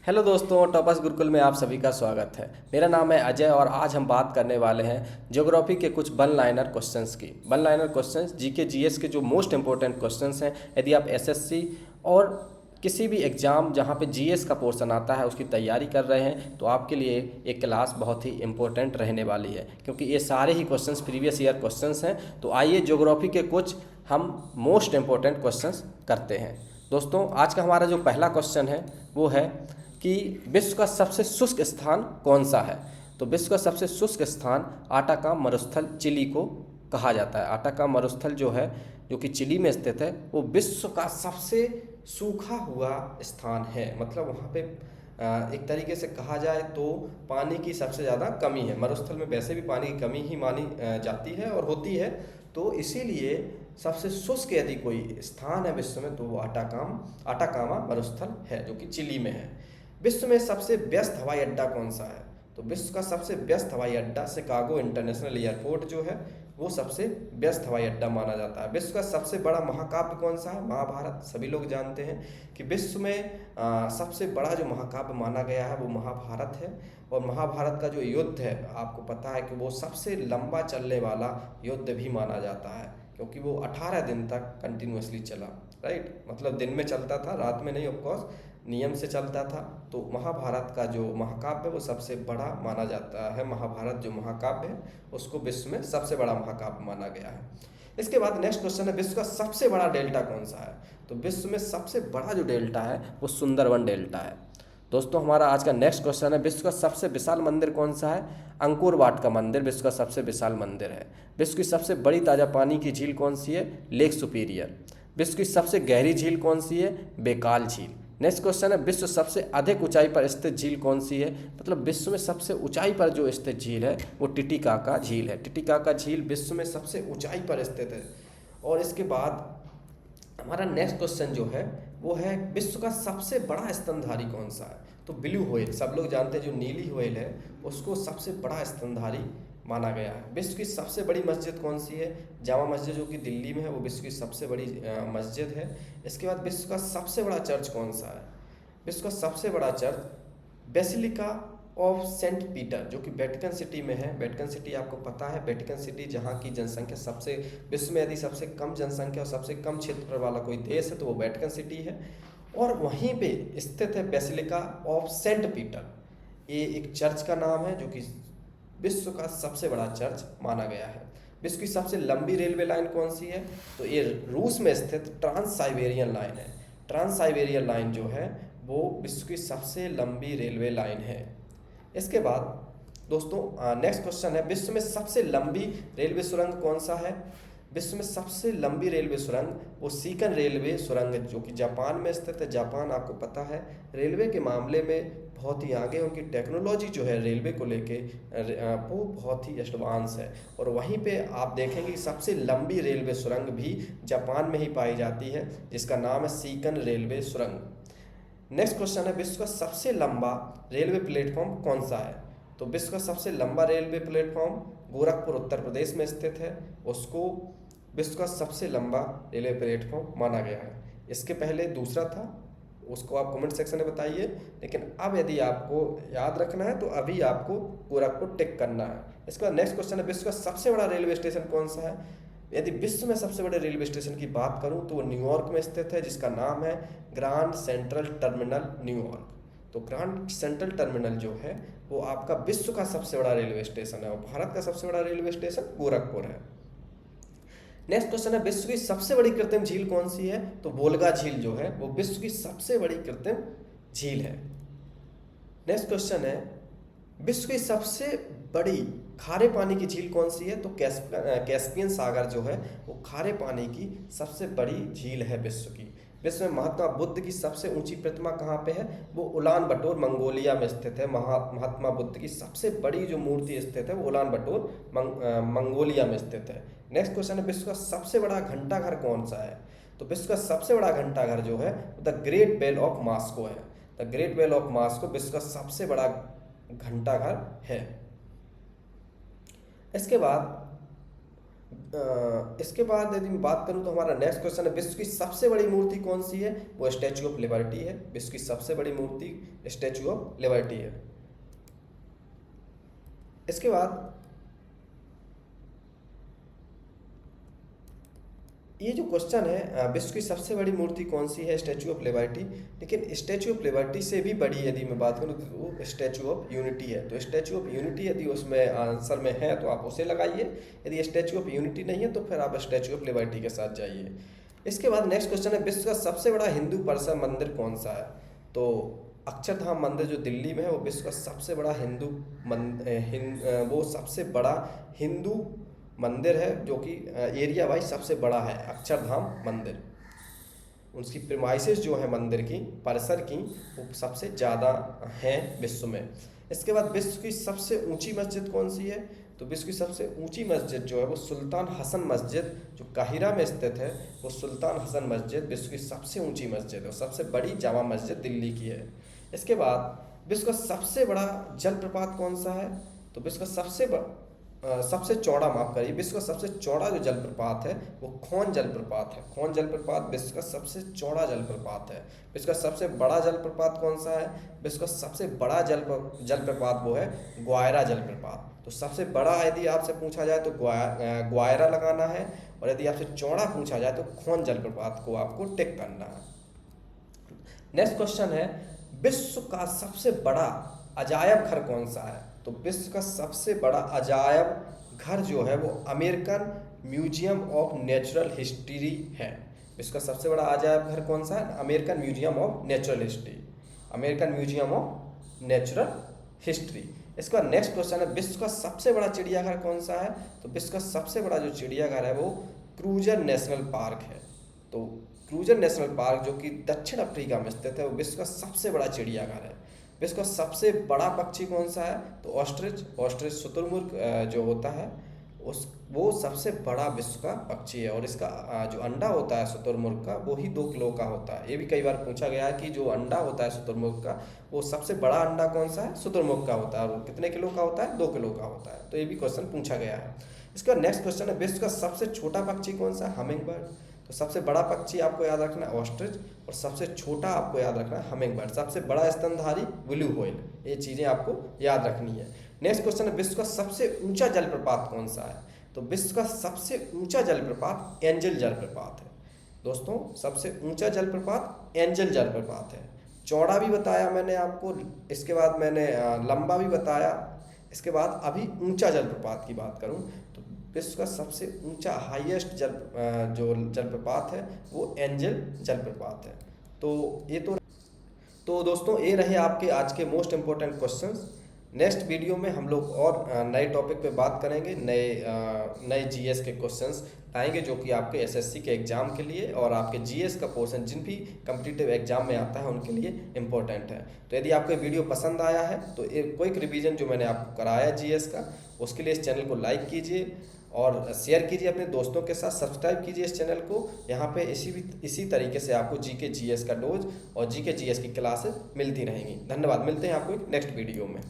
Hello दोस्तों, toppers Gurukul में आप सभी का स्वागत है। मेरा नाम है अजय और आज हम बात करने वाले हैं ज्योग्राफी के कुछ वन लाइनर क्वेश्चंस की। One liner questions GK GS के जो मोस्ट इंपॉर्टेंट क्वेश्चंस हैं। यदि आप एसएससी और किसी भी एग्ज़ाम जहाँ पे जीएस का पोर्शन आता है उसकी तैयारी कर रहे हैं तो आपके लिए ये क्लास बहुत ही इंपॉर्टेंट रहने वाली है, क्योंकि ये सारे ही क्वेश्चंस प्रीवियस ईयर क्वेश्चंस हैं। तो आइए ज्योग्राफी के कुछ हम मोस्ट इंपॉर्टेंट क्वेश्चंस करते हैं। दोस्तों, आज का हमारा जो पहला क्वेश्चन है वो है कि विश्व का सबसे शुष्क स्थान कौन सा है। तो विश्व का सबसे शुष्क स्थान आटाका मरुस्थल चिली को कहा जाता है। आटाका मरुस्थल जो है, जो कि चिली में स्थित है, वो विश्व का सबसे सूखा हुआ स्थान है। मतलब वहाँ पे एक तरीके से कहा जाए तो पानी की सबसे ज़्यादा कमी है। मरुस्थल में वैसे भी पानी की कमी ही मानी जाती है और होती है, तो इसीलिए सबसे शुष्क यदि कोई स्थान है विश्व में तो वो आटाकामा मरुस्थल है, जो कि चिली में है। विश्व में सबसे व्यस्त हवाई अड्डा कौन सा है। तो विश्व का सबसे व्यस्त हवाई अड्डा शिकागो इंटरनेशनल एयरपोर्ट जो है वो सबसे व्यस्त हवाई अड्डा माना जाता है। विश्व का सबसे बड़ा महाकाव्य कौन सा है। महाभारत। सभी लोग जानते हैं कि विश्व में सबसे बड़ा जो महाकाव्य माना गया है वो महाभारत है। और महाभारत का जो युद्ध है, आपको पता है कि वो सबसे लंबा चलने वाला युद्ध भी माना जाता है, क्योंकि वो 18 दिन तक कंटिन्यूसली चला। राइट, मतलब दिन में चलता था, रात में नहीं, ऑफकोर्स नियम से चलता था। तो महाभारत का जो महाकाव्य है वो सबसे बड़ा माना जाता है। महाभारत जो महाकाव्य है उसको विश्व में सबसे बड़ा महाकाव्य माना गया है। इसके बाद नेक्स्ट क्वेश्चन है, विश्व का सबसे बड़ा डेल्टा कौन सा है। तो विश्व में सबसे बड़ा जो डेल्टा है वो सुंदरवन डेल्टा है। दोस्तों, हमारा आज का नेक्स्ट क्वेश्चन है, विश्व का सबसे विशाल मंदिर कौन सा है। अंकोर वाट का मंदिर विश्व का सबसे विशाल मंदिर है। विश्व की सबसे बड़ी ताज़ा पानी की झील कौन सी है। Lake superior. विश्व की सबसे गहरी झील कौन सी है। बेकाल झील। नेक्स्ट क्वेश्चन है, विश्व सबसे अधिक ऊंचाई पर स्थित झील कौन सी है। मतलब विश्व में सबसे ऊंचाई पर जो स्थित झील है वो टिटिकाका झील है। टिटिकाका झील विश्व में सबसे ऊंचाई पर स्थित है। और इसके बाद हमारा नेक्स्ट क्वेश्चन जो है वो है, विश्व का सबसे बड़ा स्तनधारी कौन सा है। तो ब्लू व्हेल, सब लोग जानते हैं, जो नीली व्हेल है उसको सबसे बड़ा स्तनधारी माना गया है। विश्व की सबसे बड़ी मस्जिद कौन सी है। जामा मस्जिद, जो कि दिल्ली में है, वो विश्व की सबसे बड़ी मस्जिद है। इसके बाद विश्व का सबसे बड़ा चर्च कौन सा है। विश्व का सबसे बड़ा church basilica of Saint Peter, जो कि वेटिकन सिटी में है। वेटिकन सिटी आपको पता है, वेटिकन सिटी जहाँ की जनसंख्या सबसे, विश्व में यदि सबसे कम जनसंख्या और सबसे कम क्षेत्रफल वाला कोई देश है तो वो वेटिकन सिटी है। और वहीं पे स्थित है बेसिलिका ऑफ सेंट पीटर। ये एक चर्च का नाम है जो कि विश्व का सबसे बड़ा चर्च माना गया है। विश्व की सबसे लंबी रेलवे लाइन कौन सी है। तो ये रूस में स्थित ट्रांस साइबेरियन लाइन है। ट्रांस साइबेरियन लाइन जो है वो विश्व की सबसे लंबी रेलवे लाइन है। इसके बाद दोस्तों नेक्स्ट क्वेश्चन है, विश्व में सबसे लंबी रेलवे सुरंग कौन सा है। विश्व में सबसे लंबी रेलवे सुरंग वो सीकन रेलवे सुरंग है, जो कि जापान में स्थित है। जापान आपको पता है रेलवे के मामले में बहुत ही आगे, उनकी टेक्नोलॉजी जो है रेलवे को लेके वो बहुत ही एडवांस है। और वहीं पे आप देखेंगे कि सबसे लंबी रेलवे सुरंग भी जापान में ही पाई जाती है, जिसका नाम है सीकन रेलवे सुरंग। नेक्स्ट क्वेश्चन है, विश्व का सबसे लंबा रेलवे प्लेटफॉर्म कौन सा है। तो विश्व का सबसे लंबा रेलवे प्लेटफॉर्म गोरखपुर उत्तर प्रदेश में स्थित है, उसको विश्व का सबसे लंबा रेलवे प्लेटफॉर्म माना गया है। इसके पहले दूसरा था, उसको आप कमेंट सेक्शन में बताइए। लेकिन अब यदि आपको याद रखना है तो अभी आपको गोरखपुर टिक करना है। इसके बाद नेक्स्ट क्वेश्चन है, विश्व का सबसे बड़ा रेलवे स्टेशन कौन सा है। यदि विश्व में सबसे बड़े रेलवे स्टेशन की बात करूं तो वो न्यूयॉर्क में स्थित है, जिसका नाम है ग्रांड सेंट्रल टर्मिनल न्यूयॉर्क। तो ग्रांड सेंट्रल टर्मिनल जो है वो आपका विश्व का सबसे बड़ा रेलवे स्टेशन है। और भारत का सबसे बड़ा रेलवे स्टेशन गोरखपुर है। नेक्स्ट क्वेश्चन है, विश्व की सबसे बड़ी कृत्रिम झील कौन सी है। तो वोल्गा झील जो है वो विश्व की सबसे बड़ी कृत्रिम झील है। नेक्स्ट क्वेश्चन है, विश्व की सबसे बड़ी खारे पानी की झील कौन सी है। तो कैस्पियन सागर जो है वो खारे पानी की सबसे बड़ी झील है विश्व की। विश्व में महात्मा बुद्ध की सबसे ऊंची प्रतिमा कहाँ पे है। वो उलान बटोर मंगोलिया में स्थित है। महात्मा बुद्ध की सबसे बड़ी जो मूर्ति स्थित है वो उलान बटोर मंगोलिया में स्थित है। नेक्स्ट क्वेश्चन है, विश्व का सबसे बड़ा घंटाघर कौन सा है। तो विश्व का सबसे बड़ा घंटाघर जो है the great bell of Moscow है। The great bell of Moscow विश्व का सबसे बड़ा घंटाघर है। इसके बाद इसके बाद यदि मैं बात करूं तो हमारा नेक्स्ट क्वेश्चन है, विश्व की सबसे बड़ी मूर्ति कौन सी है? वो स्टैचू ऑफ लिबर्टी है। विश्व की सबसे बड़ी मूर्ति स्टैचू ऑफ लिबर्टी है। इसके बाद ये जो क्वेश्चन है, विश्व की सबसे बड़ी मूर्ति कौन सी है? Statue of liberty. लेकिन स्टैचू ऑफ लिबर्टी से भी बड़ी यदि मैं बात करूँ तो वो स्टैचू ऑफ यूनिटी है। तो स्टैचू ऑफ यूनिटी यदि उसमें आंसर में है तो आप उसे लगाइए, यदि स्टैचू ऑफ यूनिटी नहीं है तो फिर आप स्टैचू ऑफ लिबर्टी के साथ जाइए। इसके बाद नेक्स्ट क्वेश्चन है, विश्व का सबसे बड़ा हिंदू परिसर मंदिर कौन सा है? तो अक्षरधाम मंदिर जो दिल्ली में है वो विश्व का सबसे बड़ा वो सबसे बड़ा हिंदू मंदिर है, जो कि एरिया वाइज सबसे बड़ा है अक्षरधाम मंदिर। उसकी प्रीमाइसेस जो है मंदिर की परिसर की वो सबसे ज़्यादा हैं विश्व में। इसके बाद विश्व की सबसे ऊंची मस्जिद कौन सी है? तो विश्व की सबसे ऊंची मस्जिद जो है वो सुल्तान हसन मस्जिद जो काहिरा में स्थित है, वो सुल्तान हसन मस्जिद विश्व की सबसे ऊंची मस्जिद है। सबसे बड़ी जामा मस्जिद दिल्ली की है। इसके बाद विश्व का सबसे बड़ा जलप्रपात कौन सा है? तो विश्व का सबसे चौड़ा, माफ करिए, विश्व का सबसे चौड़ा जो जलप्रपात है वो खोन जलप्रपात है। खोन जलप्रपात विश्व का सबसे चौड़ा जलप्रपात है। विश्व का सबसे बड़ा जलप्रपात कौन सा है? विश्व का सबसे बड़ा जलप्रपात वो है ग्वायरा जलप्रपात। तो सबसे बड़ा यदि आपसे पूछा जाए तो ग्वायरा लगाना है, और यदि आपसे चौड़ा पूछा जाए तो खोन जलप्रपात को आपको टिक करना है। नेक्स्ट क्वेश्चन है, विश्व का सबसे बड़ा अजायब घर कौन सा है? तो विश्व का सबसे बड़ा अजायब घर जो है वो American museum of natural history है। विश्व का सबसे बड़ा अजायब घर कौन सा है? American museum of natural history, American museum of natural history. इसका नेक्स्ट क्वेश्चन है, विश्व का सबसे बड़ा चिड़ियाघर कौन सा है? तो विश्व का सबसे बड़ा जो चिड़ियाघर है वो क्रूजर नेशनल पार्क है। तो क्रूजर नेशनल पार्क जो कि दक्षिण अफ्रीका में स्थित है वो विश्व का सबसे बड़ा चिड़ियाघर है। विश्व का सबसे बड़ा पक्षी कौन सा है? तो ऑस्ट्रिच शुतुरमुर्ग जो होता है वो सबसे बड़ा विश्व का पक्षी है, और इसका जो अंडा होता है शुतुरमुर्ग का वो ही 2 किलो का होता है। ये भी कई बार पूछा गया है कि जो अंडा होता है शुतुरमुर्ग का वो सबसे बड़ा अंडा कौन सा है? शुतुरमुर्ग का होता है। वो कितने किलो का होता है? 2 किलो का होता है। तो ये भी क्वेश्चन पूछा गया है। इसका नेक्स्ट क्वेश्चन है, विश्व का सबसे छोटा पक्षी कौन सा है? Humming bird. तो सबसे बड़ा पक्षी आपको याद रखना है ऑस्ट्रिच, और सबसे छोटा आपको याद रखना है हमिंग बर्ड। सबसे बड़ा स्तनधारी ब्लू व्हेल। ये चीज़ें आपको याद रखनी है। नेक्स्ट क्वेश्चन है, विश्व का सबसे ऊंचा जलप्रपात कौन सा है? तो विश्व का सबसे ऊंचा जलप्रपात एंजल जलप्रपात है। दोस्तों, सबसे ऊंचा जलप्रपात एंजल जलप्रपात है। चौड़ा भी बताया मैंने आपको, इसके बाद मैंने लंबा भी बताया। इसके बाद अभी ऊंचा जलप्रपात की बात करूं तो विश्व का सबसे ऊंचा हाईएस्ट जो जलप्रपात है वो एंजल जलप्रपात है। तो दोस्तों, ये रहे आपके आज के most important questions. Next video में हम लोग और नए टॉपिक पे बात करेंगे, नए जीएस के क्वेश्चंस आएंगे जो कि आपके एसएससी के एग्ज़ाम के लिए और आपके जीएस का पोर्शन जिन भी कम्पिटिटिव एग्जाम में आता है उनके लिए इम्पोर्टेंट है। तो यदि आपको वीडियो पसंद आया है तो एक क्विक रिवीजन जो मैंने आपको कराया जीएस का, उसके लिए इस चैनल को लाइक कीजिए और शेयर कीजिए अपने दोस्तों के साथ, सब्सक्राइब कीजिए इस चैनल को। यहाँ पे इसी तरीके से आपको जीके जीएस का डोज और जीके जीएस की क्लासेस मिलती रहेंगी। धन्यवाद, मिलते हैं आपको एक नेक्स्ट वीडियो में।